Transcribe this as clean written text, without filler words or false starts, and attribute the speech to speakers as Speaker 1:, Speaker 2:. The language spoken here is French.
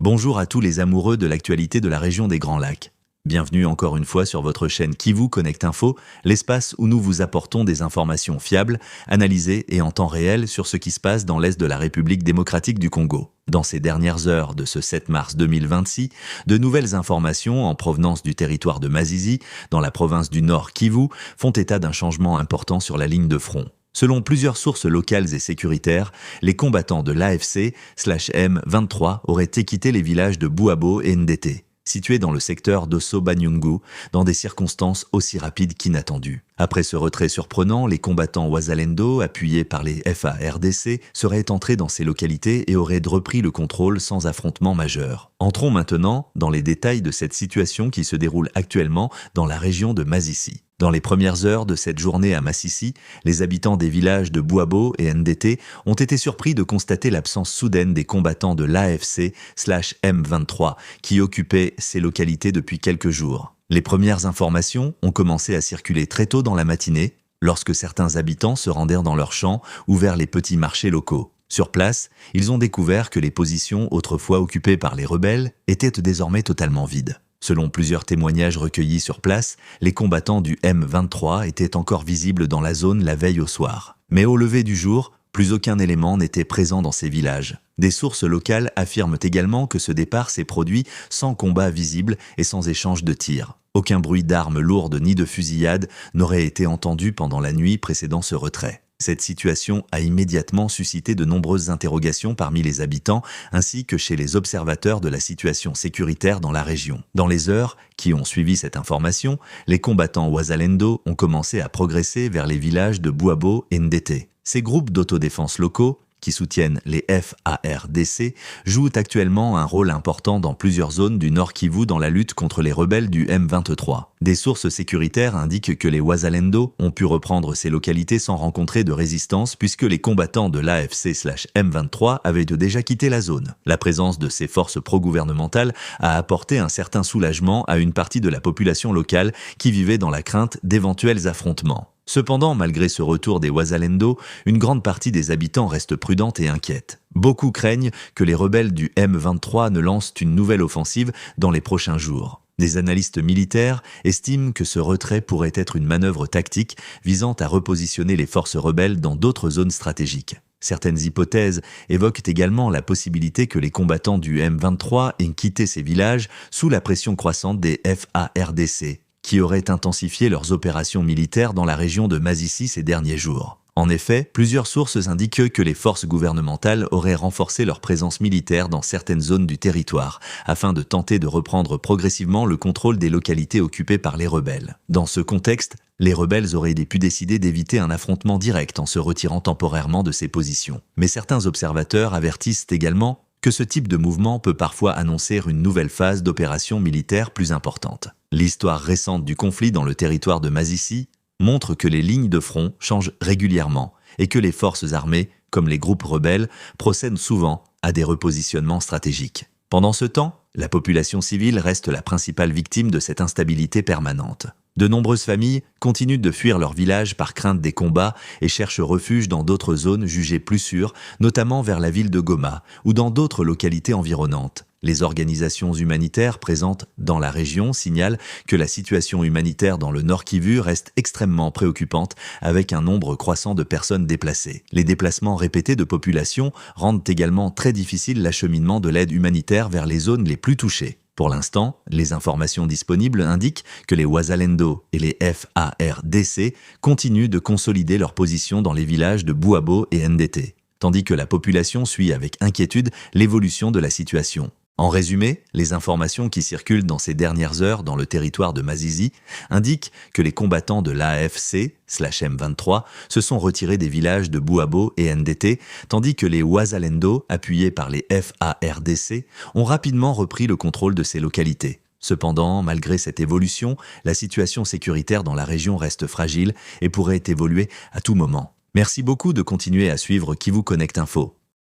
Speaker 1: Bonjour à tous les amoureux de l'actualité de la région des Grands Lacs. Bienvenue encore une fois sur votre chaîne Kivu Connect Info, l'espace où nous vous apportons des informations fiables, analysées et en temps réel sur ce qui se passe dans l'est de la République démocratique du Congo. Dans ces dernières heures de ce 7 mars 2026, de nouvelles informations en provenance du territoire de Masisi, dans la province du Nord Kivu, font état d'un changement important sur la ligne de front. Selon plusieurs sources locales et sécuritaires, les combattants de l'AFC/M23 auraient quitté les villages de Bouabo et Ndete, situés dans le secteur d'Osso-Banyungu, dans des circonstances aussi rapides qu'inattendues. Après ce retrait surprenant, les combattants Wazalendo, appuyés par les FARDC, seraient entrés dans ces localités et auraient repris le contrôle sans affrontement majeur. Entrons maintenant dans les détails de cette situation qui se déroule actuellement dans la région de Masisi. Dans les premières heures de cette journée à Masisi, les habitants des villages de Bouabo et Ndete ont été surpris de constater l'absence soudaine des combattants de l'AFC/M23 qui occupaient ces localités depuis quelques jours. Les premières informations ont commencé à circuler très tôt dans la matinée, lorsque certains habitants se rendèrent dans leurs champs ou vers les petits marchés locaux. Sur place, ils ont découvert que les positions autrefois occupées par les rebelles étaient désormais totalement vides. Selon plusieurs témoignages recueillis sur place, les combattants du M23 étaient encore visibles dans la zone la veille au soir. Mais au lever du jour, plus aucun élément n'était présent dans ces villages. Des sources locales affirment également que ce départ s'est produit sans combat visible et sans échange de tirs. Aucun bruit d'armes lourdes ni de fusillade n'aurait été entendu pendant la nuit précédant ce retrait. Cette situation a immédiatement suscité de nombreuses interrogations parmi les habitants ainsi que chez les observateurs de la situation sécuritaire dans la région. Dans les heures qui ont suivi cette information, les combattants Wazalendo ont commencé à progresser vers les villages de Bouabo et Ndete. Ces groupes d'autodéfense locaux, qui soutiennent les FARDC, jouent actuellement un rôle important dans plusieurs zones du Nord Kivu dans la lutte contre les rebelles du M23. Des sources sécuritaires indiquent que les Wazalendo ont pu reprendre ces localités sans rencontrer de résistance puisque les combattants de l'AFC/M23 avaient déjà quitté la zone. La présence de ces forces pro-gouvernementales a apporté un certain soulagement à une partie de la population locale qui vivait dans la crainte d'éventuels affrontements. Cependant, malgré ce retour des Wazalendo, une grande partie des habitants reste prudente et inquiète. Beaucoup craignent que les rebelles du M23 ne lancent une nouvelle offensive dans les prochains jours. Des analystes militaires estiment que ce retrait pourrait être une manœuvre tactique visant à repositionner les forces rebelles dans d'autres zones stratégiques. Certaines hypothèses évoquent également la possibilité que les combattants du M23 aient quitté ces villages sous la pression croissante des FARDC, qui auraient intensifié leurs opérations militaires dans la région de Masisi ces derniers jours. En effet, plusieurs sources indiquent que les forces gouvernementales auraient renforcé leur présence militaire dans certaines zones du territoire, afin de tenter de reprendre progressivement le contrôle des localités occupées par les rebelles. Dans ce contexte, les rebelles auraient pu décider d'éviter un affrontement direct en se retirant temporairement de ces positions. Mais certains observateurs avertissent également que ce type de mouvement peut parfois annoncer une nouvelle phase d'opération militaire plus importante. L'histoire récente du conflit dans le territoire de Masisi montre que les lignes de front changent régulièrement et que les forces armées, comme les groupes rebelles, procèdent souvent à des repositionnements stratégiques. Pendant ce temps, la population civile reste la principale victime de cette instabilité permanente. De nombreuses familles continuent de fuir leur village par crainte des combats et cherchent refuge dans d'autres zones jugées plus sûres, notamment vers la ville de Goma ou dans d'autres localités environnantes. Les organisations humanitaires présentes dans la région signalent que la situation humanitaire dans le Nord Kivu reste extrêmement préoccupante avec un nombre croissant de personnes déplacées. Les déplacements répétés de populations rendent également très difficile l'acheminement de l'aide humanitaire vers les zones les plus touchées. Pour l'instant, les informations disponibles indiquent que les Wazalendo et les FARDC continuent de consolider leur position dans les villages de Bouabo et Ndete, tandis que la population suit avec inquiétude l'évolution de la situation. En résumé, les informations qui circulent dans ces dernières heures dans le territoire de Masisi indiquent que les combattants de l'AFC/M23 se sont retirés des villages de Bouabo et Ndete, tandis que les Wazalendo, appuyés par les FARDC, ont rapidement repris le contrôle de ces localités. Cependant, malgré cette évolution, la situation sécuritaire dans la région reste fragile et pourrait évoluer à tout moment. Merci beaucoup de continuer à suivre Kivu Connect Info.